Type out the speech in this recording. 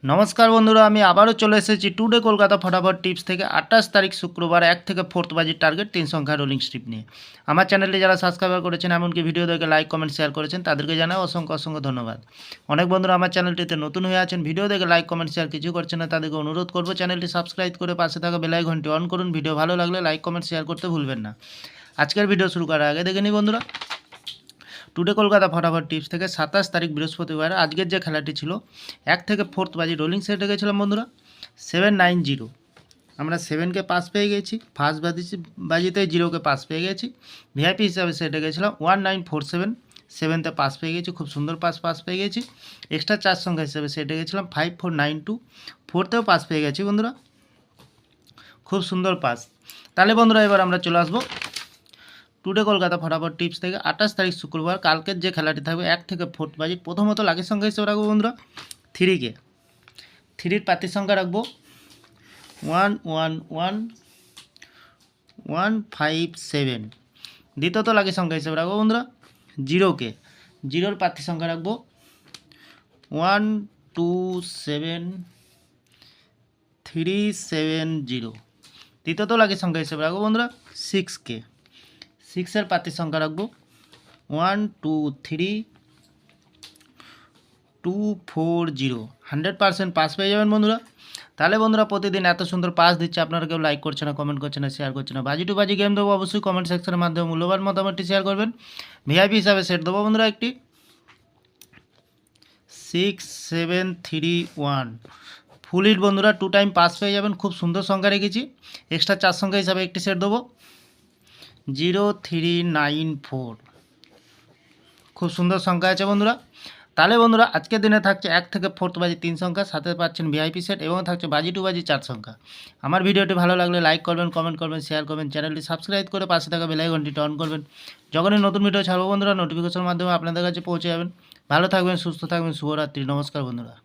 নমস্কার বন্ধুরা, আমি আবারও চলে এসেছি টুডে কলকাতা ফটাফট টিপস থেকে 28 তারিখ শুক্রবার 1 থেকে 4 বাজির টার্গেট 3 সংখ্যা রোলিং স্ট্রিপ নিয়ে। আমার চ্যানেলটি যারা সাবস্ক্রাইবার করেছেন এমনকি ভিডিও দেখে লাইক কমেন্ট শেয়ার করেছেন তাদেরকে জানাই অসংখ্য অসংখ্য ধন্যবাদ। অনেক বন্ধুরা আমার চ্যানেলটিতে নতুন হয়ে আছেন, ভিডিও দেখে লাইক কমেন্ট শেয়ার কিছু করছেন না, তাদেরকে অনুরোধ করবো চ্যানেলটি সাবস্ক্রাইব করে পাশে থাকা বেল আইকনটি অন করুন। ভিডিও ভালো লাগলে লাইক কমেন্ট শেয়ার করতে ভুলবেন না। আজকের ভিডিও শুরু করার আগে দেখে নিই বন্ধুরা, টুডে কলকাতা ফটাফট টিপস থেকে 27 তারিখ বৃহস্পতিবার আজকের যে খেলাটি ছিল 1 থেকে 4 বাজি রোলিং সেটে গেছিলাম বন্ধুরা 790। আমরা 7কে পাস পেয়ে গেছি, ফার্স্ট বাজিতে 0কে পাস পেয়ে গেছি। ভিআইপি হিসাবে সেটে গেছিলাম 1947, 7তে পাস পেয়ে গেছি, খুব সুন্দর পাস পেয়ে গেছি। এক্সট্রা 4 সংখ্যা হিসাবে সেটে গেছিলাম 5492, 4তেও পাস পেয়ে গেছি বন্ধুরা, খুব সুন্দর পাস। তাহলে বন্ধুরা এবার আমরা চলে আসবো টুডে কলকাতা ফটাফট টিপস থেকে 28 তারিখ শুক্রবার কালকের যে খেলাটি থাকবে 1 থেকে 4 বাজি। প্রথমত লাকি সংখ্যা হিসেবে রাখবো বন্ধুরা 3কে, 3-র প্রার্থীর সংখ্যা রাখবো 111157। দ্বিতীয়ত লাকি সংখ্যা হিসেবে রাখবো বন্ধুরা 0কে, 0-র প্রার্থীর সংখ্যা রাখবো 127370। তৃতীয়ত লাকি সংখ্যা হিসেবে রাখবো বন্ধুরা 6কে, 6-এর প্রার্থীর সংখ্যা রাখবো 123240। 100% পাস পেয়ে যাবেন বন্ধুরা। তাহলে বন্ধুরা প্রতিদিন এত সুন্দর পাস দিচ্ছে, আপনারা কেউ লাইক করছে না, কমেন্ট করছে না, শেয়ার করছে না। বাজি টু বাজি গেম দেবো, অবশ্যই কমেন্ট সেকশনের মাধ্যমে মূল্যবান মতামতটি শেয়ার করবেন। ভিআইপি হিসাবে সেট দেবো বন্ধুরা একটি 6731 ফুল হিট বন্ধুরা, 2 টাইম পাস পেয়ে যাবেন, খুব সুন্দর সংখ্যা রেখেছি। এক্সট্রা 4 সংখ্যা হিসাবে একটি সেট দেবো 0394, খুব সুন্দর সংখ্যা আছে বন্ধুরা। তাহলে বন্ধুরা আজকের দিনে থাকছে 1 থেকে 4 বাজি 3 সংখ্যা, সাথে পাচ্ছেন ভিআইপি সেট এবং থাকছে বাজি টু বাজি 4 সংখ্যা। আমার ভিডিওটি ভালো লাগলে লাইক করবেন, কমেন্ট করবেন, শেয়ার করবেন, চ্যানেলটি সাবস্ক্রাইব করে পাশে থাকা বেল আইকনটি অন করবেন। যখনই নতুন ভিডিও ছাড়বো বন্ধুরা নোটিফিকেশনের মাধ্যমে আপনাদের কাছে পৌঁছে যাবেন। ভালো থাকবেন, সুস্থ থাকবেন, শুভরাত্রি, নমস্কার বন্ধুরা।